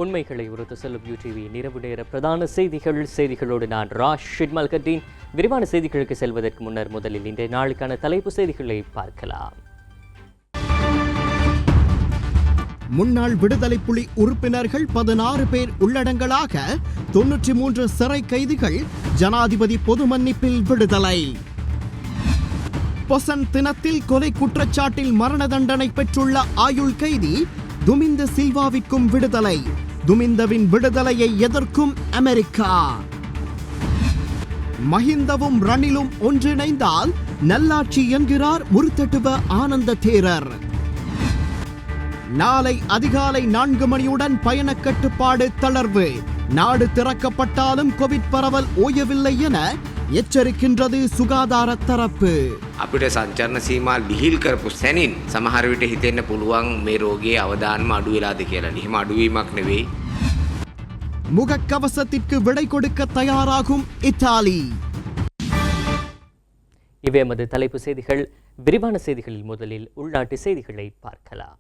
உண்மைகளை உறுத்து செல்லும் யூடிவி இரவு நேர பிரதான செய்திகளோடு நான் ராஷித் மல்கதீன். விரிவான செய்திகளுக்கு செல்வதற்கு முன்னர் முதலில் இன்றைய நாளுக்கான தலைப்பு செய்திகளை பார்க்கலாம். முன்னாள் விடுதலை புலி உறுப்பினர்கள் 16 பேர் உள்ளடங்கலாக 93 சிறை கைதிகள் ஜனாதிபதி பொது மன்னிப்பில் விடுதலை. பொசன் தினத்தில் கொலை குற்றச்சாட்டில் மரண தண்டனை பெற்றுள்ள ஆயுள் கைதி துமிந்த சில்வாவிற்கும் விடுதலை. துமிந்தவின் விடுதலையை எதிர்க்கும் அமெரிக்கா. மஹிந்தவும் ரணிலும் ஒன்றிணைந்தால் நல்லாட்சி என்கிறார் முருத்தட்டுவ ஆனந்த தேரர். நாளை அதிகாலை 4 மணியுடன் பயண கட்டுப்பாடு தளர்வு. நாடு திறக்கப்பட்டாலும் கோவிட் பரவல் ஓயவில்லை என எச்சரிக்கின்றது சுகாதார தரப்பு. අපිට සංචරණ සීමා ලිහිල් කරපු සැනින් සමහර විට හිතෙන්න පුළුවන් මේ රෝගයේ අවදානම අඩු වෙලාද කියලා. එහෙම අඩුවීමක් නෙවෙයි. முகக்கவசத்திற்கு விடை கொடுக்க தயாராகும் இத்தாலி. இவை எமது தலைப்பு செய்திகள். விரிவான செய்திகளில் முதலில் உள்நாட்டு செய்திகளை பார்க்கலாம்.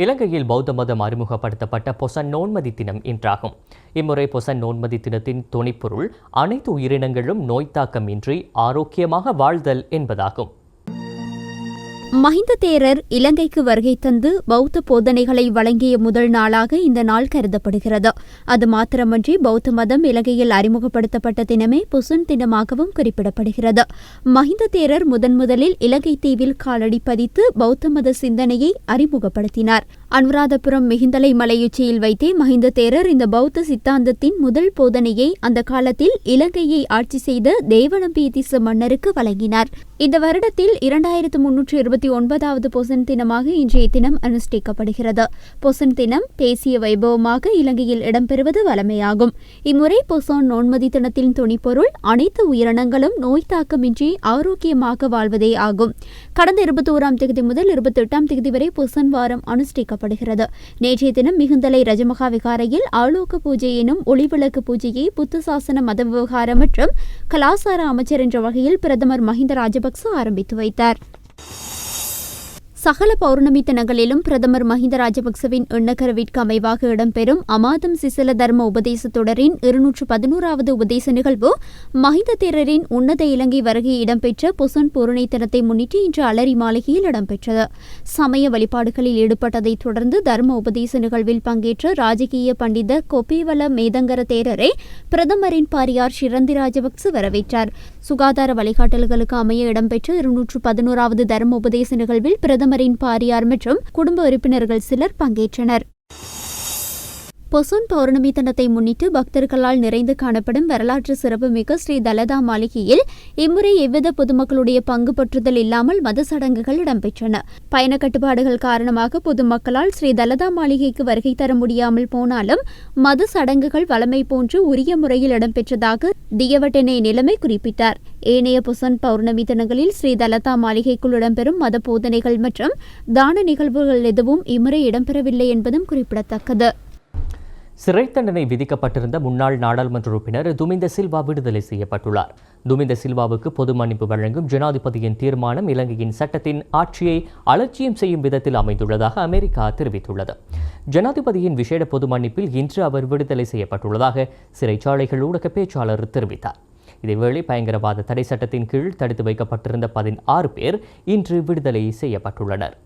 இலங்கையில் பௌத்த மதம் அறிமுகப்படுத்தப்பட்ட பொசன் நோன்மதி தினம் இன்றாகும். இம்முறை பொசன் நோன்மதி தினத்தின் துணைப்பொருள் அனைத்து உயிரினங்களும் நோய் தாக்கம் இன்றி ஆரோக்கியமாக வாழ்தல் என்பதாகும். மஹிந்த தேரர் இலங்கைக்கு வருகை தந்து பௌத்த போதனைகளை வழங்கிய முதல் நாளாக இந்த நாள் கருதப்படுகிறது. அது மாத்திரமன்றி பௌத்த மதம் இலங்கையில் அறிமுகப்படுத்தப்பட்ட தினமே பொசன் தினமாகவும் குறிப்பிடப்படுகிறது. மஹிந்த தேரர் முதலில் இலங்கை தீவில் காலடி பதித்து பௌத்த மத சிந்தனையை அறிமுகப்படுத்தினார். அனுராதபுரம் மிகிந்தலை மலையுச்சியில் வைத்தே மஹிந்த தேரர் இந்த பௌத்த சித்தாந்தத்தின் முதல் போதனையை அந்த காலத்தில் இலங்கையை ஆட்சி செய்த தேவநம்பியதிச மன்னருக்கு வழங்கினார். இந்த வருடத்தில் 2329வது பொசன் தினமாக இன்றைய தினம் அனுஷ்டிக்கப்படுகிறது. பொசன் தினம் தேசிய வைபவமாக இலங்கையில் இடம்பெறுவது வழமையாகும். இம்முறை பொசன் நோன்மதி தினத்தின் துணிப்பொருள் அனைத்து உயிரினங்களும் நோய் தாக்கமின்றி ஆரோக்கியமாக வாழ்வதே ஆகும். கடந்த 21ஆம் தேதி முதல் 28ஆம் தேதி வரை பொசன் வாரம் அனுஷ்டிக்கப்படுகிறது. நேற்றைய தினம் மிகுந்தலை ரஜமகா விகாரையில் ஆலோக பூஜை எனும் ஒளிவிளக்கு பூஜையை புத்த சாசன மத விவகாரம் மற்றும் கலாசார அமைச்சர் என்ற வகையில் பிரதமர் மஹிந்த ராஜபக்ச ஆரம்பித்து வைத்தார். சகல பௌர்ணமி தினங்களிலும் பிரதமர் மஹிந்த ராஜபக்சவின் எண்ணக்கருவிற்கு அமைவாக இடம்பெறும் அமாதம் சிசல தர்ம உபதேச தொடரின் 211வது உபதேச நிகழ்வு மஹிந்த தேரரின் உன்னத இலங்கை வருகை இடம்பெற்ற பொசன் பூரணை தினத்தை முன்னிட்டு இன்று அலரி மாளிகையில் இடம்பெற்றது. சமய வழிபாடுகளில் ஈடுபட்டதைத் தொடர்ந்து தர்ம உபதேச நிகழ்வில் பங்கேற்ற ராஜகீய பண்டித கொப்பேவல மேதங்கர தேரரை பிரதமரின் பாரியார் ஷிரந்தி ராஜபக்ச வரவேற்றார். சுகாதார வழிகாட்டல்களுக்கு அமைய இடம்பெற்ற 211வது தர்ம உபதேச நிகழ்வில் பிரதமரின் பாரியார் மற்றும் குடும்ப உறுப்பினர்கள் சிலர் பங்கேற்றனர். பொசன் பௌர்ணமி தினத்தை முன்னிட்டு பக்தர்களால் நிறைந்து காணப்படும் வரலாற்று சிறப்புமிக்க ஸ்ரீ தலதா மாளிகையில் இம்முறை எவ்வித பொதுமக்களுடைய பங்கு பற்றுதல் இல்லாமல் மத சடங்குகள் இடம்பெற்றன. பயண கட்டுப்பாடுகள் காரணமாக பொதுமக்களால் ஸ்ரீ தலதா மாளிகைக்கு வருகை தர முடியாமல் போனாலும் மத சடங்குகள் வழமை போன்று உரிய முறையில் இடம்பெற்றதாக தியவட்டனே நிலைமை குறிப்பிட்டார். ஏனைய பொசன் பௌர்ணமி தினங்களில் ஸ்ரீ தலதா மாளிகைக்குள் இடம்பெறும் மத போதனைகள் மற்றும் தான நிகழ்வுகள் எதுவும் இம்முறை இடம்பெறவில்லை என்பதும் குறிப்பிடத்தக்கது. சிறை தண்டனை விதிக்கப்பட்டிருந்த முன்னாள் நாடாளுமன்ற உறுப்பினர் துமிந்த சில்வா விடுதலை செய்யப்பட்டுள்ளார். துமிந்த சில்வாவுக்கு பொது மன்னிப்பு வழங்கும் ஜனாதிபதியின் தீர்மானம் இலங்கையின் சட்டத்தின் ஆட்சியை அலட்சியம் செய்யும் விதத்தில் அமைந்துள்ளதாக அமெரிக்கா தெரிவித்துள்ளது. ஜனாதிபதியின் விசேட பொது மன்னிப்பில் இன்று அவர் விடுதலை செய்யப்பட்டுள்ளதாக சிறைச்சாலைகள் ஊடக பேச்சாளர் தெரிவித்தார். இதேவேளை பயங்கரவாத தடை சட்டத்தின் கீழ் தடுத்து வைக்கப்பட்டிருந்த 16 பேர் இன்று விடுதலை செய்யப்பட்டுள்ளனர்.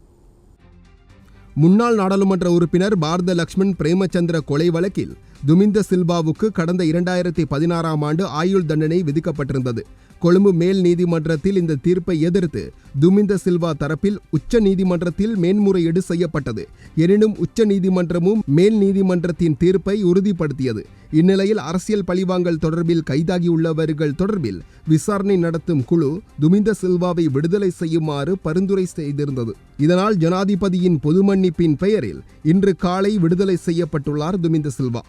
முன்னாள் நாடாளுமன்ற உறுப்பினர் பாரத லக்ஷ்மண் பிரேமச்சந்திர கொலை வழக்கில் துமிந்த சில்வாவுக்கு கடந்த 2016ஆம் ஆண்டு ஆயுள் தண்டனை விதிக்கப்பட்டிருந்தது. கொழும்பு மேல் நீதிமன்றத்தில் இந்த தீர்ப்பை எதிர்த்து துமிந்த சில்வா தரப்பில் உச்ச நீதிமன்றத்தில் மேன்முறையீடு செய்யப்பட்டது. எனினும் உச்ச நீதிமன்றமும் மேல் நீதிமன்றத்தின் தீர்ப்பை உறுதிப்படுத்தியது. இந்நிலையில் அரசியல் பழிவாங்கல் தொடர்பில் கைதாகியுள்ளவர்கள் தொடர்பில் விசாரணை நடத்தும் குழு துமிந்த சில்வாவை விடுதலை செய்யுமாறு பரிந்துரை செய்திருந்தது. இதனால் ஜனாதிபதியின் பொது மன்னிப்பின் பெயரில் இன்று காலை விடுதலை செய்யப்பட்டுள்ளார் துமிந்த சில்வா.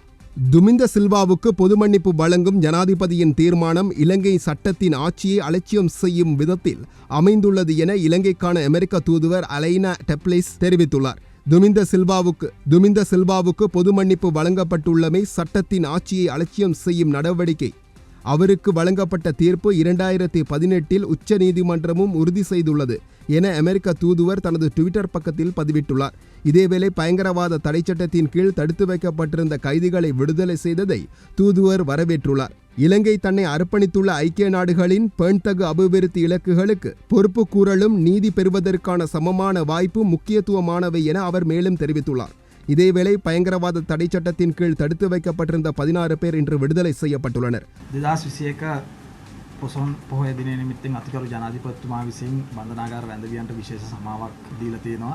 துமிந்த சில்வாவுக்கு பொது மன்னிப்பு வழங்கும் ஜனாதிபதியின் தீர்மானம் இலங்கை சட்டத்தின் ஆட்சியை அலட்சியம் செய்யும் விதத்தில் அமைந்துள்ளது என இலங்கைக்கான அமெரிக்க தூதுவர் அலைனா டெப்லிஸ் தெரிவித்துள்ளார். துமிந்த சில்வாவுக்கு பொது மன்னிப்பு வழங்கப்பட்டுள்ளமை சட்டத்தின் ஆட்சியை அலட்சியம் செய்யும் நடவடிக்கை. அவருக்கு வழங்கப்பட்ட தீர்ப்பு 2018 உச்ச நீதிமன்றமும் உறுதி செய்துள்ளது என அமெரிக்க தூதுவர் தனது ட்விட்டர் பக்கத்தில் பதிவிட்டுள்ளார். இதேவேளை பயங்கரவாத தடைச்சட்டத்தின் கீழ் தடுத்து வைக்கப்பட்டிருந்த கைதிகளை விடுதலை செய்ததை தூதுவர் வரவேற்றுள்ளார். இலங்கை தன்னை அர்ப்பணித்துள்ள ஐக்கிய நாடுகளின் பெண்தகு அபிவிருத்தி இலக்குகளுக்கு பொறுப்பு கூறலும் நீதி பெறுவதற்கான சமமான வாய்ப்பு முக்கியத்துவமானவை என அவர் மேலும் தெரிவித்துள்ளார். இதேவேளை பயங்கரவாத தடை சட்டத்தின் கீழ் தடுத்து வைக்கப்பட்டிருந்த 16 பேர் இன்று விடுதலை செய்யப்பட்டுள்ளனர். 2021 පොසොන් පොහොය දිනේ නිමිත්තෙන් අතිගරු ජනාධිපතිතුමා විසින් බන්ධනාගාර වැඳවියන්ට විශේෂ සමාවක් දීලා තියෙනවා.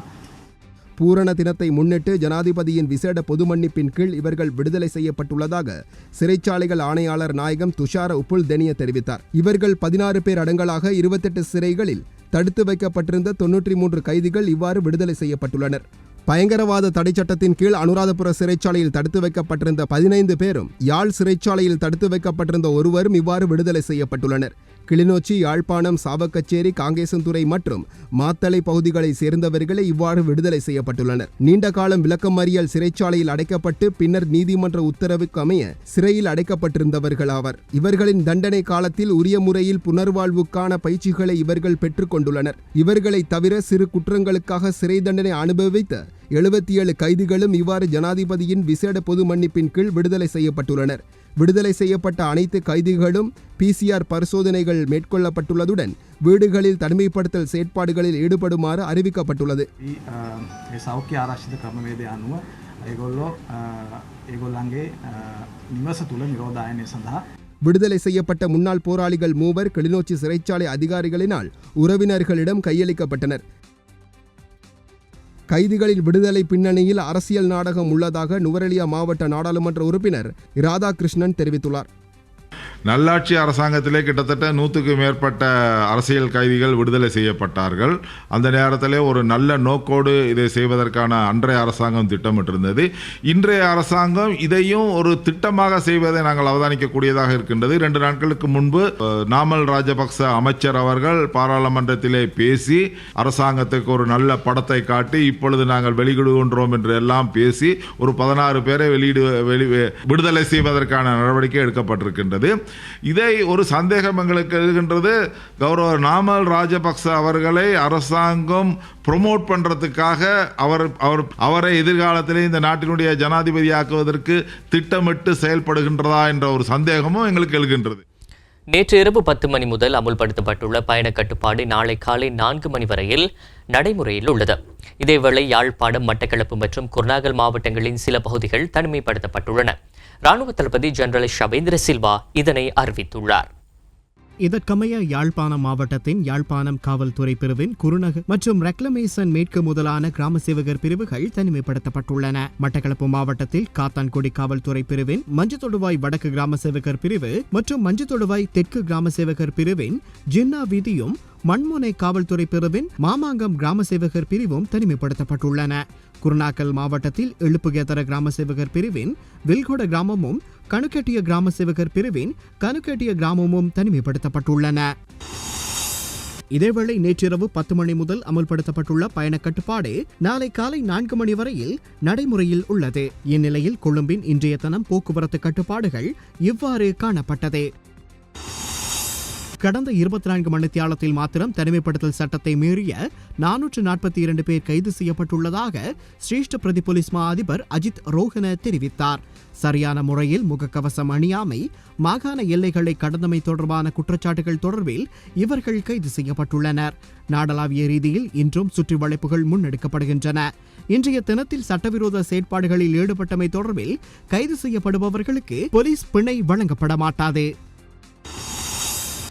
பூரண தினத்தை முன்னிட்டு ஜனாதிபதியின் விசேட பொது மன்னிப்பின் கீழ் இவர்கள் விடுதலை செய்யப்பட்டுள்ளதாக சிறைச்சாலைகள் ஆணையாளர் நாயகம் துஷார உப்புல்தெனிய தெரிவித்தார். இவர்கள் 16 பேர் அடங்கலாக 28 சிறைகளில் தடுத்து வைக்கப்பட்டிருந்த 93 கைதிகள் இவ்வாறு விடுதலை செய்யப்பட்டுள்ளனர். பயங்கரவாத தடை சட்டத்தின் கீழ் அனுராதபுர சிறைச்சாலையில் தடுத்து வைக்கப்பட்டிருந்த 15 பேரும், யாழ் சிறைச்சாலையில் தடுத்து வைக்கப்பட்டிருந்த ஒருவரும் இவ்வாறு விடுதலை செய்யப்பட்டுள்ளனர். கிளிநொச்சி, யாழ்ப்பாணம், சாவக்கச்சேரி, காங்கேசன்துறை மற்றும் மாத்தளை பகுதிகளை சேர்ந்தவர்களே இவ்வாறு விடுதலை செய்யப்பட்டுள்ளனர். நீண்ட காலம் விளக்கமறியல் சிறைச்சாலையில் அடைக்கப்பட்டு பின்னர் நீதிமன்ற உத்தரவுக்கு அமைய சிறையில் அடைக்கப்பட்டிருந்தவர்கள் ஆவர். இவர்களின் தண்டனை காலத்தில் உரிய முறையில் புனர்வாழ்வுக்கான பயிற்சிகளை இவர்கள் பெற்றுக் கொண்டுள்ளனர். இவர்களை தவிர சிறு குற்றங்களுக்காக சிறை தண்டனை அனுபவித்த 77 கைதிகளும் இவ்வாறு ஜனாதிபதியின் விசேட பொது மன்னிப்பின் கீழ் விடுதலை செய்யப்பட்டுள்ளனர். விடுதலை செய்யப்பட்ட அனைத்து கைதிகளும் PCR பரிசோதனைகள் மேற்கொள்ளப்பட்டுள்ளதுடன் வீடுகளில் தனிமைப்படுத்தல் செயற்பாடுகளில் ஈடுபடுமாறு அறிவிக்கப்பட்டுள்ளது. සෞඛ්‍ය ආරක්ෂිත ක්‍රමවේදය අනුව ඒගොල්ලන්ගේ නිවස තුළ නිරෝධායනය සඳහා விடுதலை செய்யப்பட்ட முன்னாள் போராளிகள் 3 கிளிநொச்சி சிறைச்சாலை அதிகாரிகளினால் உறவினர்களிடம் கையளிக்கப்பட்டனர். கைதிகளின் விடுதலை பின்னணியில் அரசியல் நாடகம் உள்ளதாக நுவரெலியா மாவட்ட நாடாளுமன்ற உறுப்பினர் ராதாகிருஷ்ணன் தெரிவித்துள்ளார். நல்லாட்சி அரசாங்கத்திலே கிட்டத்தட்ட 100க்கு மேற்பட்ட அரசியல் கைதிகள் விடுதலை செய்யப்பட்டார்கள். அந்த நேரத்தில் ஒரு நல்ல நோக்கோடு இதை செய்வதற்கான அன்றைய அரசாங்கம் திட்டமிட்டிருந்தது. இன்றைய அரசாங்கம் இதையும் ஒரு திட்டமாக செய்வதை நாங்கள் அவதானிக்கக்கூடியதாக இருக்கின்றது. 2 நாட்களுக்கு முன்பு நாமல் ராஜபக்ச அமைச்சர் அவர்கள் பாராளுமன்றத்திலே பேசி அரசாங்கத்துக்கு ஒரு நல்ல படத்தை காட்டி இப்பொழுது நாங்கள் வெளியிடுகின்றோம் என்று எல்லாம் பேசி ஒரு 16 பேரை விடுதலை செய்வதற்கான நடவடிக்கை எடுக்கப்பட்டிருக்கின்றது. இதை ஒரு சந்தேகம் எங்களுக்கு எழுகின்றது. கௌரவ நாமல் ராஜபக்ச அவர்களை அரசாங்கம் ப்ரொமோட் பண்றதுக்காக அவரை எதிர்காலத்திலே இந்த நாட்டினுடைய ஜனாதிபதியாக்குவதற்கு திட்டமிட்டு செயல்படுகின்றதா என்ற ஒரு சந்தேகமும் எங்களுக்கு எழுகின்றது. நேற்று இரவு 10 மணி முதல் அமுல்படுத்தப்பட்டுள்ள பயண கட்டுப்பாடு நாளை காலை 4 மணி வரையில் நடைமுறையில் உள்ளது. இதேவேளை யாழ்ப்பாணம், மட்டக்களப்பு மற்றும் குர்நாகல் மாவட்டங்களின் சில பகுதிகள் தனிமைப்படுத்தப்பட்டுள்ளன. ராணுவ தளபதி ஜெனரல் ஷவேந்திர சில்வா இதனை அறிவித்துள்ளார். இதற்கமைய யாழ்ப்பாணம் மாவட்டத்தின் யாழ்ப்பாணம் காவல்துறை பிரிவின் குருநகர் மற்றும் ரெக்லமேசன் மேற்கு முதலான கிராம சேவகர் பிரிவுகள் தனிமைப்படுத்தப்பட்டுள்ளன. மட்டக்களப்பு மாவட்டத்தில் காத்தான்குடி காவல்துறை பிரிவின் மஞ்சத்தொடுவாய் வடக்கு கிராம சேவகர் பிரிவு மற்றும் மஞ்சத்தொடுவாய் தெற்கு கிராம சேவகர் பிரிவின் ஜின்னா வீதியும், மண்முனை காவல்துறை பிரிவின் மாமாங்கம் கிராம சேவகர் பிரிவும் தனிமைப்படுத்தப்பட்டுள்ளன. குருநாகல் மாவட்டத்தில் எழுப்புகேதர கிராம சேவகர் பிரிவின் வில்கொட கிராமமும், கணுக்கெட்டிய கிராம சேவகர் பிரிவின் கணுக்கெட்டிய கிராமமும் தனிமைப்படுத்தப்பட்டுள்ளன. இதேவேளை நேற்றிரவு 10 மணி முதல் அமல்படுத்தப்பட்டுள்ள பயண கட்டுப்பாடு நாளை காலை 4 மணி வரையில் நடைமுறையில் உள்ளது. இந்நிலையில் கொழும்பின் இன்றைய தினம் போக்குவரத்து கட்டுப்பாடுகள் இவ்வாறு காணப்பட்டது. கடந்த 24 மணித்தியாலத்தில் மாத்திரம் தனிமைப்படுத்தல் சட்டத்தை மீறிய 442 பேர் கைது செய்யப்பட்டுள்ளதாக சிரேஷ்ட பிரதி போலீஸ் மா அதிபர் அஜித் ரோஹன தெரிவித்தார். சரியான முறையில் முகக்கவசம் அணியாமை, மாகாண எல்லைகளை கடந்தமை தொடர்பான குற்றச்சாட்டுகள் தொடர்பில் இவர்கள் கைது செய்யப்பட்டுள்ளனர். நாடளாவிய ரீதியில் இன்றும் சுற்றி வளைப்புகள் முன்னெடுக்கப்படுகின்றன. இன்றைய தினத்தில் சட்டவிரோத செயற்பாடுகளில் ஈடுபட்டமை தொடர்பில் கைது செய்யப்படுபவர்களுக்கு போலீஸ் பிணை வழங்கப்பட மாட்டாது.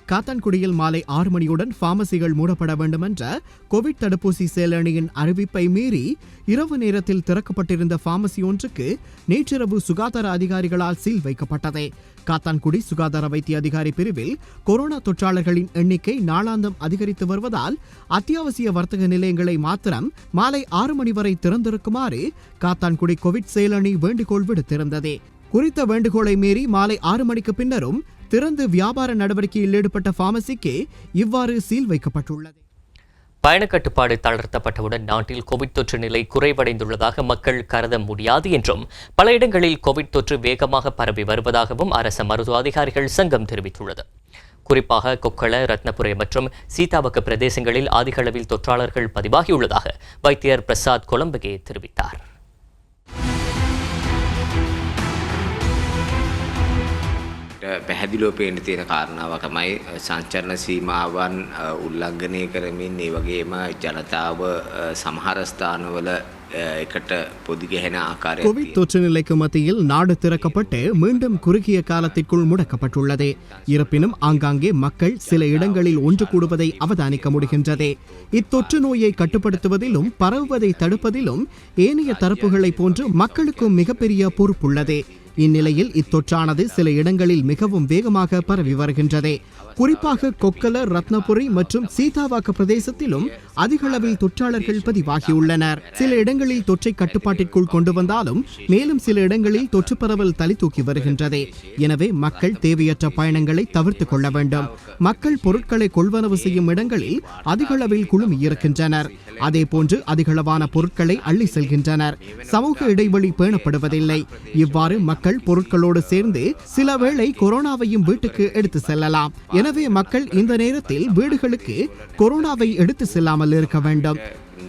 காத்தான்குடியில் மாலை 6 மணியுடன் பார்மசிகள் மூடப்பட வேண்டும் என்ற கோவிட் தடுப்பூசி செயலணியின் அறிவிப்பை மீறி இரவு நேரத்தில் திறக்கப்பட்டிருந்த பார்மசி ஒன்றுக்கு நேற்றிரவு சுகாதார அதிகாரிகளால் சீல் வைக்கப்பட்டது. காத்தான்குடி சுகாதார வைத்திய அதிகாரி பிரிவில் கொரோனா தொற்றாளர்களின் எண்ணிக்கை நாளாந்தம் அதிகரித்து வருவதால் அத்தியாவசிய வர்த்தக நிலையங்களை மாத்திரம் மாலை 6 மணி வரை திறந்திருக்குமாறு காத்தான்குடி கோவிட் செயலணி வேண்டுகோள் விடுத்திருந்தது. குறித்த வேண்டுகோளை மீறி மாலை 6 மணிக்கு பின்னரும் திறந்து வியாபார நடவடிக்கையில் ஈடுபட்ட பார்மசிக்கு இவ்வாறு சீல் வைக்கப்பட்டுள்ளது. பயணக்கட்டுப்பாடு தளர்த்தப்பட்டவுடன் நாட்டில் கோவிட் தொற்று நிலை குறைவடைந்துள்ளதாக மக்கள் கருத முடியாது என்றும் பல இடங்களில் கோவிட் தொற்று வேகமாக பரவி வருவதாகவும் அரசு மருத்துவ அதிகாரிகள் சங்கம் தெரிவித்துள்ளது. குறிப்பாக கொக்கல, ரத்னபுரே மற்றும் சீதாபக்க பிரதேசங்களில் அதிக அளவில் தொற்றாளர்கள் பதிவாகியுள்ளதாக வைத்தியர் பிரசாத் கொலம்பகே தெரிவித்தார். පැහැදිලිව පේන්න තියෙන කාරණාව තමයි සංචරණ සීමාවන් උල්ලංඝනය කරමින් ඒ වගේම ජනතාව සමහර ස්ථානවල එකට පොදි ගැහෙන ආකාරයක් கோவிட் தொற்று நிலைக்கு மத்தியில் நாடு திறக்கப்பட்டு மீண்டும் குறுகிய காலத்திற்குள் முடக்கப்பட்டுள்ளது. இருப்பினும் ஆங்காங்கே மக்கள் சில இடங்களில் ஒன்று கூடுவதை அவதானிக்க முடிகின்றது. இத்தொற்று நோயை கட்டுப்படுத்துவதிலும் பரவுவதை தடுப்பதிலும் ஏனைய தரப்புகளைப் போன்று மக்களுக்கும் மிகப்பெரிய பொறுப்புள்ளது. இந்நிலையில் இத்தொற்றானது சில இடங்களில் மிகவும் வேகமாக பரவி வருகின்றது. குறிப்பாக கொக்கல, ரத்னபுரி மற்றும் சீதாவாக்க பிரதேசத்திலும் அதிக அளவில் தொற்றாளர்கள் பதிவாகியுள்ளனர். சில இடங்களில் தொற்றை கட்டுப்பாட்டிற்குள் கொண்டு வந்தாலும் மேலும் சில இடங்களில் தொற்று பரவல் தலை தூக்கி வருகின்றது. எனவே மக்கள் தேவையற்ற பயணங்களை தவிர்த்துக் கொள்ள வேண்டும். மக்கள் பொருட்களை கொள்வனவு செய்யும் இடங்களில் அதிக அளவில் குழுமியிருக்கின்றனர். அதேபோன்று அதிகளவான பொருட்களை அள்ளி செல்கின்றனர். சமூக இடைவெளி பேணப்படுவதில்லை. இவ்வாறு மக்கள் பொருட்களோடு சேர்ந்து சில வேளை கொரோனாவையும் வீட்டுக்கு எடுத்து செல்லலாம். எனவே மக்கள் இந்த நேரத்தில் வீடுகளுக்கு கொரோனாவை எடுத்து செல்லாமல் இருக்க வேண்டும்.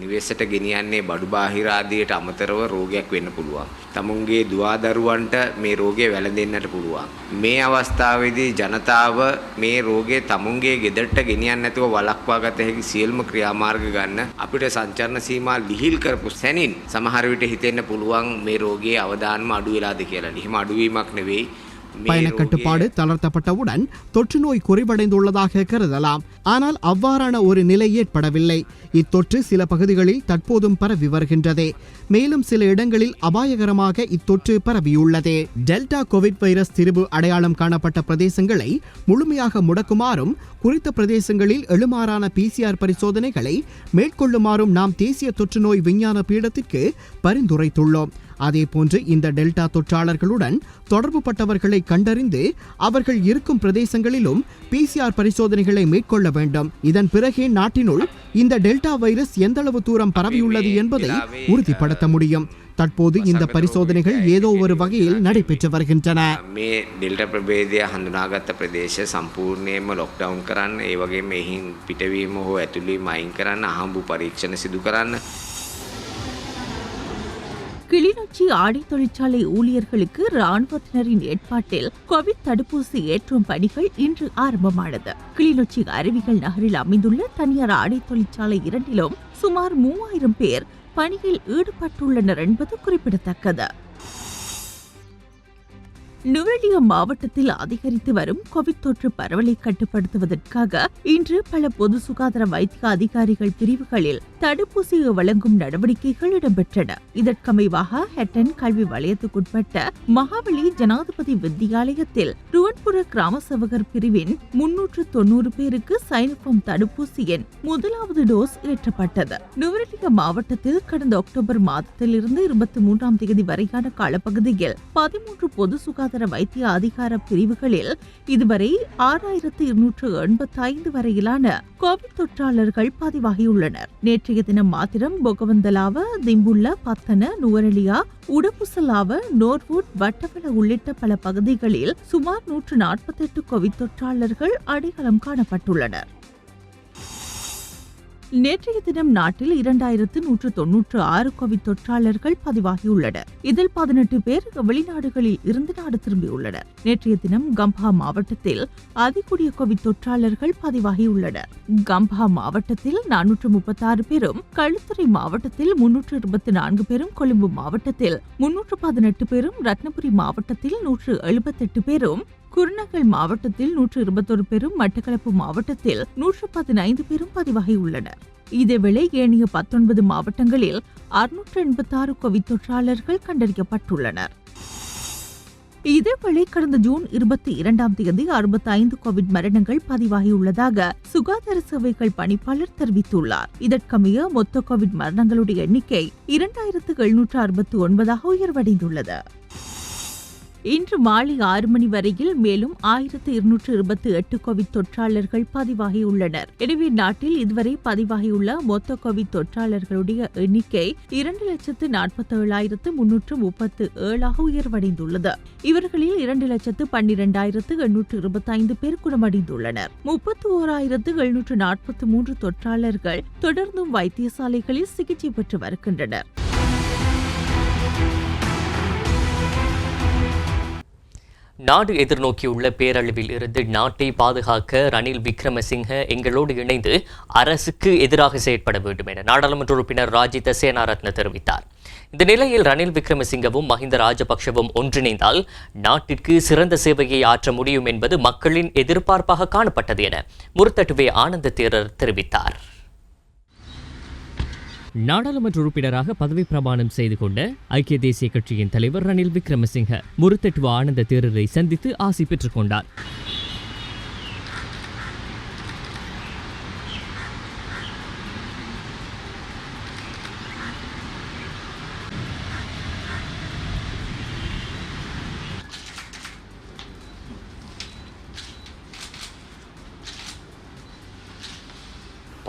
නිවෙසට ගෙනියන්නේ බඩු බාහිර ආදියට අමතරව රෝගයක් වෙන්න පුළුවන්. තමුන්ගේ දුවා දරුවන්ට මේ රෝගය වැළඳෙන්නට පුළුවන්. මේ අවස්ථාවේදී ජනතාව මේ රෝගය තමුන්ගේ ගෙදරට ගෙනියන්න නැතුව වළක්වා ගත හැකි සියලුම ක්‍රියාමාර්ග ගන්න අපිට සංචරණ සීමා ලිහිල් කරපු සැනින් සමහර විට හිතෙන්න පුළුවන් මේ රෝගයේ අවදානම අඩු වෙලාද කියලා. එහෙම අඩුවීමක් නෙවෙයි. பயண கட்டுப்பாடு தளர்த்தப்பட்டவுடன் தொற்று நோய் குறைவடைந்துள்ளதாக கருதலாம். ஆனால் அவ்வாறான ஒரு நிலை ஏற்படவில்லை. இத்தொற்று சில பகுதிகளில் தற்போதும் பரவி வருகின்றது. மேலும் சில இடங்களில் அபாயகரமாக இத்தொற்று பரவியுள்ளது. டெல்டா கோவிட் வைரஸ் திரிபு அடையாளம் காணப்பட்ட பிரதேசங்களை முழுமையாக முடக்குமாறும் குறித்த பிரதேசங்களில் எழுமாறான PCR பரிசோதனைகளை மேற்கொள்ளுமாறும் நாம் தேசிய தொற்று நோய் விஞ்ஞான பீடத்திற்கு பரிந்துரைத்துள்ளோம். அதேபோன்று இந்த டெல்டா தொற்றாளர்களுடன் தொடர்பு பட்டவர்களை கண்டறிந்து அவர்கள் இருக்கும் பிரதேசங்களிலும் PCR பரிசோதனைகளை மேற்கொள்ள வேண்டும். இதன் பிறகே நாட்டினுள் இந்த டெல்டா வைரஸ் எந்தளவு தூரம் பரவியுள்ளது என்பதை உறுதிப்படுத்த முடியும். தற்போது இந்த பரிசோதனைகள் ஏதோ ஒரு வகையில் நடைபெற்று வருகின்றன. මේ ඩෙල්ටා ප්‍රභේදය හඳුනාගත්ත ප්‍රදේශ සම්පූර්ණයෙන්ම ලොක්ඩවුන් කරන්න, ඒ වගේම එහින් පිටවීම හෝ ඇතුළීම අයින් කරන්න, අහඹු පරීක්ෂණ සිදු කරන්න. கிளிநொச்சி ஆடை தொழிற்சாலை ஊழியர்களுக்கு ராணுவத்தினரின் ஏற்பாட்டில் கோவிட் தடுப்பூசி ஏற்றும் பணிகள் இன்று ஆரம்பமானது. கிளிநொச்சி அருவிகள் நகரில் அமைந்துள்ள தனியார் ஆடை தொழிற்சாலை இரண்டிலும் சுமார் 3000 பேர் பணியில் ஈடுபட்டுள்ளனர் என்பது குறிப்பிடத்தக்கது. நுவரெலியா மாவட்டத்தில் அதிகரித்து வரும் கோவிட் தொற்று பரவலை கட்டுப்படுத்துவதற்காக இன்று பல பொது சுகாதார வைத்திய அதிகாரிகள் பிரிவுகளில் தடுப்பூசி வழங்கும் நடவடிக்கைகள் இடம்பெற்றன. இதற்கமைவாக ஹெட்டன் கல்வி வலயத்துக்குட்பட்ட மகாவலி ஜனாதிபதி வித்தியாலயத்தில் ருவன்புர கிராம சேவகர் பிரிவின் 390 பேருக்கு சைனோஃபார்ம் தடுப்பூசியின் முதலாவது டோஸ் ஏற்றப்பட்டது. நுவரெலியா மாவட்டத்தில் கடந்த அக்டோபர் மாதத்திலிருந்து 23ஆம் தேதி வரையான காலப்பகுதியில் 13 பொது சுகாதார வைத்திய அதிகார பிரிவுகளில் இதுவரை 6285 வரையிலான கோவிட் தொற்றாளர்கள் பதிவாகியுள்ளனர். நேற்றைய தினம் மாத்திரம் பொகவந்தலாவ, திம்புள்ள, பத்தன, நுவரெலியா, உடப்புசலாவ, நோர்வுட், வட்டவள உள்ளிட்ட பல பகுதிகளில் சுமார் 148 கோவிட் தொற்றாளர்கள் அடையாளம் காணப்பட்டுள்ளனர். நேற்றைய தினம் நாட்டில் 2196 கோவிட் தொற்றாளர்கள் பதிவாகியுள்ளனர். இதில் 18 பேர் வெளிநாடுகளில் இருந்து நாடு திரும்பியுள்ளனர். நேற்றைய தினம் கம்பா மாவட்டத்தில் அதிகூடிய கோவிட் தொற்றாளர்கள் பதிவாகியுள்ளனர். கம்பா மாவட்டத்தில் 436 பேரும், களுத்துறை மாவட்டத்தில் 324 பேரும், கொழும்பு மாவட்டத்தில் 318 பேரும், ரத்னபுரி மாவட்டத்தில் 178 பேரும், குருநகல் மாவட்டத்தில் 121 பேரும், மட்டக்களப்பு மாவட்டத்தில் 115 பேரும் பதிவாகியுள்ளனர். இதேவேளை ஏனைய 19 மாவட்டங்களில் 686 கோவிட் தொற்றாளர்கள் கண்டறியப்பட்டுள்ளனர். இதேவேளை கடந்த ஜூன் 22ஆம் தேதி 65 கோவிட் மரணங்கள் பதிவாகியுள்ளதாக சுகாதார சேவைகள் பணிப்பாளர் தெரிவித்துள்ளார். இதற்கமைய மொத்த கோவிட் மரணங்களுடைய எண்ணிக்கை 2769 உயர்வடைந்துள்ளது. இன்று மாலை 6 மணி வரையில் மேலும் 1228 கோவிட் தொற்றாளர்கள் பதிவாகியுள்ளனர். எனவே நாட்டில் இதுவரை பதிவாகியுள்ள மொத்த கோவிட் தொற்றாளர்களுடைய எண்ணிக்கை 2,47,337 உயர்வடைந்துள்ளது. இவர்களில் 2,12,825 பேர் குணமடைந்துள்ளனர். 31,743 தொற்றாளர்கள் தொடர்ந்தும் வைத்தியசாலைகளில் சிகிச்சை பெற்று வருகின்றனர். நாடு எதிர்நோக்கியுள்ள பேரழிவில் இருந்து நாட்டை பாதுகாக்க ரணில் விக்ரமசிங்க எங்களோடு இணைந்து அரசுக்கு எதிராக செயற்பட வேண்டும் என நாடாளுமன்ற உறுப்பினர் ராஜித சேனாரத்ன தெரிவித்தார். இந்த நிலையில் ரணில் விக்ரமசிங்கவும் மஹிந்த ராஜபக்ஷவும் ஒன்றிணைந்தால் நாட்டிற்கு சிறந்த சேவையை ஆற்ற முடியும் என்பது மக்களின் எதிர்பார்ப்பாக காணப்பட்டது என முருத்தட்டுவே ஆனந்த தேரர் தெரிவித்தார். நாடாளுமன்ற உறுப்பினராக பதவி பிரமாணம் செய்து கொண்ட ஐக்கிய தேசிய கட்சியின் தலைவர் ரணில் விக்ரமசிங்க முருத்தட்டுவ ஆனந்த தேரரை சந்தித்து ஆசி பெற்றுக் கொண்டார்.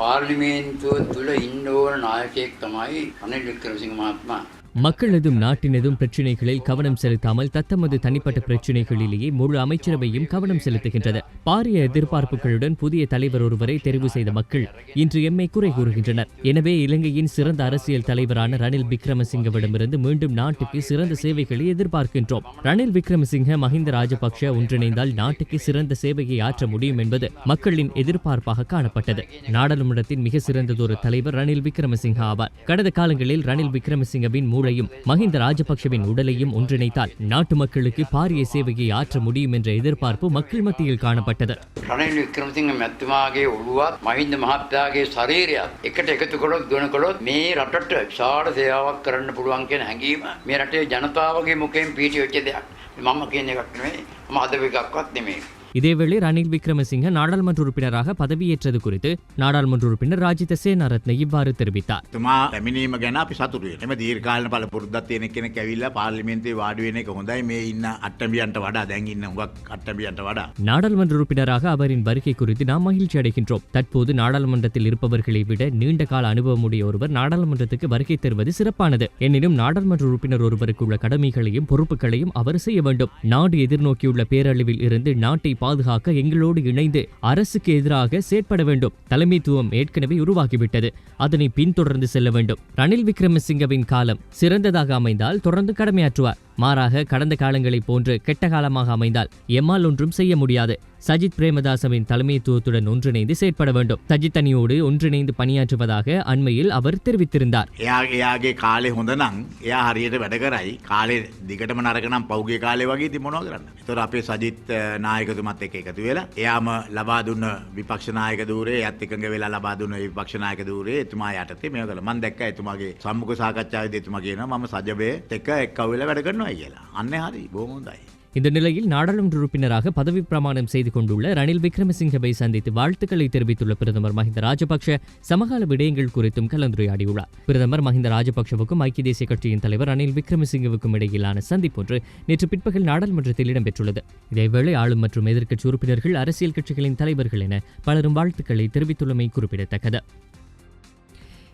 පාර්ලිමේන්තුව තුළ ඉන්න ඕන නායකයෙක් තමයි රනිල් වික්‍රමසිංහ මහත්මයා. மக்களதும் நாட்டினதும் பிரச்சினைகளில் கவனம் செலுத்தாமல் தத்தமது தனிப்பட்ட பிரச்சினைகளிலேயே முழு அமைச்சரவையும் கவனம் செலுத்துகின்றது. பாரிய எதிர்பார்ப்புகளுடன் புதிய தலைவர் ஒருவரை தெரிவு செய்த மக்கள் இன்று எம்மை குறை கூறுகின்றனர். எனவே இலங்கையின் சிறந்த அரசியல் தலைவரான ரணில் விக்ரமசிங்கவிடமிருந்து மீண்டும் நாட்டுக்கு சிறந்த சேவைகளை எதிர்பார்க்கின்றோம். ரணில் விக்ரமசிங்க மஹிந்த ராஜபக்ஷ ஒன்றிணைந்தால் நாட்டுக்கு சிறந்த சேவையை ஆற்ற முடியும் என்பது மக்களின் எதிர்பார்ப்பாக காணப்பட்டது. நாடாளுமன்றத்தின் மிக சிறந்ததொரு தலைவர் ரணில் விக்ரமசிங்க ஆவார். கடந்த காலங்களில் ரணில் விக்ரமசிங்கவின் மூளையும் மஹிந்த ராஜபக்ஷவின் உடலையும் ஒன்றிணைத்தால் நாட்டு மக்களுக்கு பாரிய சேவையை ஆற்ற முடியும் என்ற எதிர்பார்ப்பு மக்கள் மத்தியில் காணப்பட்டது. රනිල් වික්‍රමසිංහ මැතිතුමාගේ ඔළුවත් මහින්ද මහත්තයාගේ ශරීරයත් එකට එකතු කළොත් ගොනකොළොත් මේ රටට විශාල සේවාවක් කරන්න පුළුවන් කියන හැඟීම මේ රටේ ජනතාවගේ මුඛයෙන් පිහිටි වෙච්ච දෙයක්. මම කියන එකක් නෙමෙයි. මම අද එකක්වත් නෙමෙයි. இதேவேளை ரணில் விக்ரமசிங்க நாடாளுமன்ற உறுப்பினராக பதவியேற்றது குறித்து நாடாளுமன்ற உறுப்பினர் ராஜித சேனாரத்ன இவ்வாறு தெரிவித்தார். තුමා පැමිණීම ගැන අපි සතුටු වෙනවා. එමෙ දීර්ඝකාලීන බල පුරුද්දක් තියෙන කෙනෙක් ඇවිල්ලා පාර්ලිමේන්තුවේ වාඩි වෙන එක හොඳයි. මේ ඉන්න අට්ටඹියන්ට වඩා දැන් ඉන්න හුඟක් අට්ටඹියන්ට වඩා. நாடாளுமன்ற உறுப்பினராக அவரின் வருகை குறித்து நாம் மகிழ்ச்சி அடைகின்றோம். தற்போது நாடாளுமன்றத்தில் இருப்பவர்களை விட நீண்ட கால அனுபவமுடைய ஒருவர் நாடாளுமன்றத்துக்கு வருகை தருவது சிறப்பானது. எனினும் நாடாளுமன்ற உறுப்பினர் ஒருவருக்கு உள்ள கடமைகளையும் பொறுப்புகளையும் அவர் செய்ய வேண்டும். நாடு எதிர்நோக்கியுள்ள பேரழிவில் இருந்து நாட்டை பாதுகாக்க எங்களோடு இணைந்து அரசுக்கு எதிராக செயற்பட வேண்டும். தலைமைத்துவம் ஏற்கனவே உருவாகிவிட்டது. அதனை பின்தொடர்ந்து செல்ல வேண்டும். ரணில் விக்ரமசிங்கவின் காலம் சிறந்ததாக அமைந்தால் தொடர்ந்து கடமையாற்றுவார். மாறாக கடந்த காலங்களைப் போன்று கெட்ட காலமாக அமைந்தால் எம்மால் ஒன்றும் செய்ய முடியாது. சஜித் பிரேமதாசவின் தலைமைத்துவத்துடன் ஒன்றிணைந்து செயற்பட வேண்டும். சஜித் அணியோடு ஒன்றிணைந்து பணியாற்றுவதாக அண்மையில் அவர் தெரிவித்திருந்தார். එයාගේ කාලේ හොඳ නම් එයා හරියට වැඩ කරයි. කාලේ දිගටම නරක නම් පෞගේ කාලේ වගේ ඉතින් මොනව කරන්න. ඒතකොට අපේ සජිත් නායකතුමත් එක්ක එකතු වෙලා එයාම ලබා දුන්න විපක්ෂ නායක ධූරේ එයත් එකඟ වෙලා ලබා දුන්න විපක්ෂ නායක ධූරේ එතුමා යටතේ මේව කළා. මම දැක්කා එතුමාගේ සම්මුඛ සාකච්ඡාවේදී එතුමා කියනවා මම සජබේත් එක්ක එක්කව වෙලා වැඩ කරනවා කියලා. අන්නේ හරි බොහොම හොඳයි. இந்த நிலையில் நாடாளுமன்ற உறுப்பினராக பதவி பிரமாணம் செய்து கொண்டுள்ள ரணில் விக்ரமசிங்கவை சந்தித்து வாழ்த்துக்களை தெரிவித்துள்ள பிரதமர் மஹிந்த ராஜபக்ஷ சமகால விடயங்கள் குறித்தும் கலந்துரையாடியுள்ளார். பிரதமர் மஹிந்த ராஜபக்ஷவுக்கும் ஐக்கிய தேசிய கட்சியின் தலைவர் ரணில் விக்ரமசிங்கவுக்கும் இடையிலான சந்திப்பொன்று நேற்று பிற்பகல் நாடாளுமன்றத்தில் இடம்பெற்றுள்ளது. இதேவேளை ஆளும் மற்றும் எதிர்க்கட்சி உறுப்பினர்கள், அரசியல் கட்சிகளின் தலைவர்கள் என பலரும் வாழ்த்துக்களை தெரிவித்துள்ளமை குறிப்பிடத்தக்கது.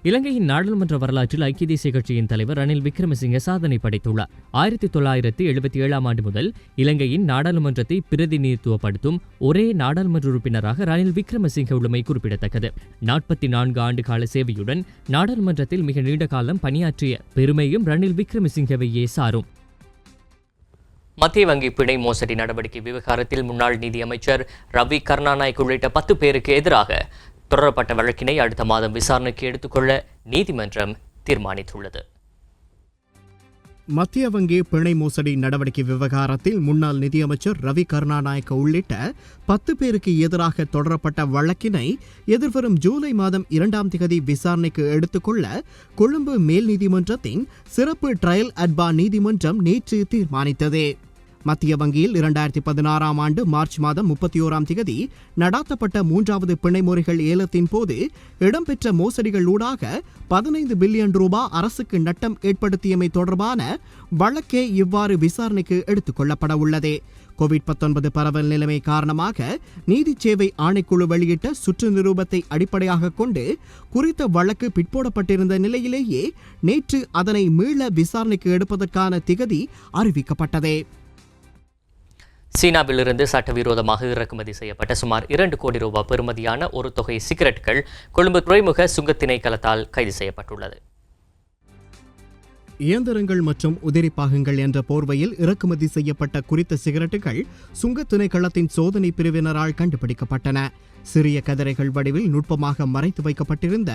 இலங்கையின் நாடாளுமன்ற வரலாற்றில் ஐக்கிய தேசிய கட்சியின் தலைவர் ரணில் விக்ரமசிங்க சாதனை படைத்துள்ளார். 1977 ஆண்டு முதல் இலங்கையின் நாடாளுமன்றத்தை பிரதிநிதித்துவப்படுத்தும் ஒரே நாடாளுமன்ற உறுப்பினராக ரணில் விக்ரமசிங்க உள்ளமை குறிப்பிடத்தக்கது. 44 ஆண்டு கால சேவையுடன் நாடாளுமன்றத்தில் மிக நீண்ட காலம் பணியாற்றிய பெருமையும் ரணில் விக்ரமசிங்கவையே சாரும். மத்திய வங்கி பிணை மோசடி நடவடிக்கை விவகாரத்தில் முன்னாள் நிதியமைச்சர் ரவி கருணாநாயக் உள்ளிட்ட 10 பேருக்கு எதிராக தொடரப்பட்ட வழக்கினை அடுத்த மாதம் விசாரணைக்கு எடுத்துக்கொள்ள நீதிமன்றம் தீர்மானித்துள்ளது. மத்திய வங்கி பிணை மோசடி நடவடிக்கை விவகாரத்தில் முன்னாள் நிதியமைச்சர் ரவி கருணாநாயக்க உள்ளிட்ட 10 பேருக்கு எதிராக தொடரப்பட்ட வழக்கினை எதிர்வரும் ஜூலை மாதம் 2ஆம் தேதி விசாரணைக்கு எடுத்துக்கொள்ள கொழும்பு மேல் நீதிமன்றத்தின் சிறப்பு ட்ரையல் அட்பா நீதிமன்றம் நேற்று தீர்மானித்தது. மத்திய வங்கியில் 2016 ஆண்டு மார்ச் மாதம் 31 தேதி நடாத்தப்பட்ட 3வது பிணை முறைகள் ஏலத்தின் போது இடம்பெற்ற மோசடிகள் ஊடாக 15 பில்லியன் ரூபாய் அரசுக்கு நட்டம் ஏற்படுத்தியமை தொடர்பான வழக்கே இவ்வாறு விசாரணைக்கு எடுத்துக் கொள்ளப்பட உள்ளது. கோவிட்-19 பரவல் நிலைமை காரணமாக நீதி சேவை ஆணைக்குழு வெளியிட்ட சுற்று நிரூபத்தை அடிப்படையாக கொண்டு குறித்த வழக்கு பிற்போடப்பட்டிருந்த நிலையிலேயே நேற்று அதனை மீள விசாரணைக்கு எடுப்பதற்கான திகதி அறிவிக்கப்பட்டது. சீனாவிலிருந்து சட்டவிரோதமாக இறக்குமதி செய்யப்பட்ட சுமார் 2 கோடி ரூபாய் பெறுமதியான ஒரு தொகை சிகரெட்டுகள் கொழும்பு துறைமுக சுங்கத் திணைக்களத்தால் கைது செய்யப்பட்டுள்ளது. இயந்திரங்கள் மற்றும் உதிரி பாகங்கள் என்ற போர்வையில் இறக்குமதி செய்யப்பட்ட குறித்த சிகரெட்டுகள் சுங்கத் திணைக்களத்தின் சோதனை பிரிவினரால் கண்டுபிடிக்கப்பட்டன. சிறிய கதிரைகள் வடிவில் நுட்பமாக மறைத்து வைக்கப்பட்டிருந்த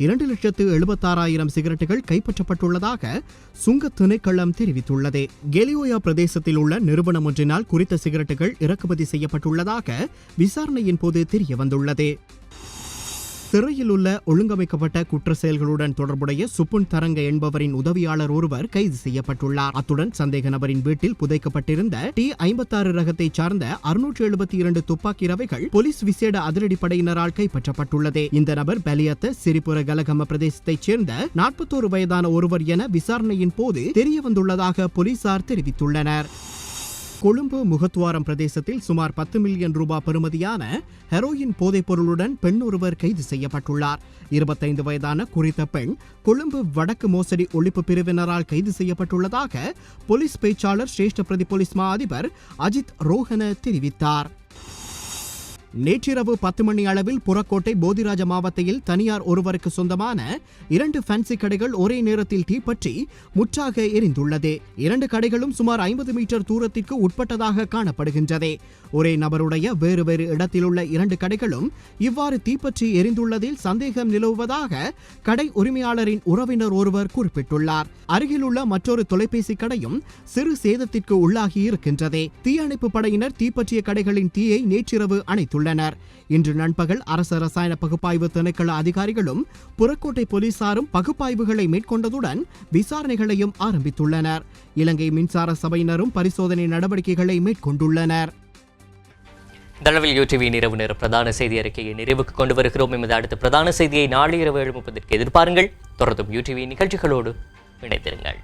2,76,000 சிகரெட்டுகள் கைப்பற்றப்பட்டுள்ளதாக சுங்கத் திணைக்களம் தெரிவித்துள்ளது. கெலியோயா பிரதேசத்தில் உள்ள நிறுவனம் ஒன்றினால் குறித்த சிகரெட்டுகள் இறக்குமதி செய்யப்பட்டுள்ளதாக விசாரணையின் போது தெரியவந்துள்ளது. சிறையில் உள்ள ஒழுங்கமைக்கப்பட்ட குற்ற செயல்களுடன் தொடர்புடைய சுப்புன் தரங்க என்பவரின் உதவியாளர் ஒருவர் கைது செய்யப்பட்டுள்ளார். அத்துடன் சந்தேக நபரின் வீட்டில் புதைக்கப்பட்டிருந்த T56 ரகத்தைச் சார்ந்த 672 துப்பாக்கி ரவைகள் போலீஸ் விசேட அதிரடிப்படையினரால் கைப்பற்றப்பட்டுள்ளது. இந்த நபர் பலியத்த சிரிபுர கலகம பிரதேசத்தைச் சேர்ந்த 41 வயதான ஒருவர் என விசாரணையின் போது தெரியவந்துள்ளதாக போலீசார் தெரிவித்துள்ளனர். கொழும்பு முகத்துவாரம் பிரதேசத்தில் சுமார் 10 மில்லியன் ரூபாய் பெறுமதியான ஹெரோயின் போதைப் பொருளுடன் பெண் ஒருவர் கைது செய்யப்பட்டுள்ளார். 25 வயதான குறித்த பெண் கொழும்பு வடக்கு மோசடி ஒழிப்பு பிரிவினரால் கைது செய்யப்பட்டுள்ளதாக போலீஸ் பேச்சாளர் சிரேஷ்ட பிரதி போலீஸ் மா அதிபர் அஜித் ரோஹன தெரிவித்தார். நேற்றிரவு 10 மணி அளவில் புறக்கோட்டை போதிராஜ மாவட்டத்தில் தனியார் ஒருவருக்கு சொந்தமான 2 ஃபேன்சி கடைகள் ஒரே நேரத்தில் தீப்பற்றி முற்றாக எரிந்துள்ளது. 2 கடைகளும் சுமார் 50 மீட்டர் தூரத்திற்கு உட்பட்டதாக காணப்படுகின்றது. ஒரே நபருடைய வேறு வேறு இடத்தில் உள்ள 2 கடைகளும் இவ்வாறு தீப்பற்றி எரிந்துள்ளதில் சந்தேகம் நிலவுவதாக கடை உரிமையாளரின் உறவினர் ஒருவர் குறிப்பிட்டுள்ளார். அருகிலுள்ள மற்றொரு தொலைபேசி கடையும் சிறு சேதத்திற்கு உள்ளாகி இருக்கின்றது. தீயணைப்பு படையினர் தீப்பற்றிய கடைகளின் தீயை நேற்றிரவு அணைத்துள்ளனர். இன்று நண்பகல் அரச ரசாயன பகுப்பாய்வு திணைக்கள அதிகாரிகளும் புறக்கோட்டை போலீசாரும் பகுப்பாய்வுகளை மேற்கொண்டதுடன் விசாரணைகளையும் ஆரம்பித்துள்ளனர். இலங்கை மின்சார சபையினரும் பரிசோதனை நடவடிக்கைகளை மேற்கொண்டுள்ளனர். தளவில் யூடிவியின் இரவு நேர பிரதான செய்தி அறிக்கையை நிறைவுக்கு கொண்டு வருகிறோம். எமது அடுத்த பிரதான செய்தியை நாளை இரவு 7:30 எதிர்பாருங்கள். தொடர்ந்தும் யூடிவி நிகழ்ச்சிகளோடு இணைந்திருங்கள்.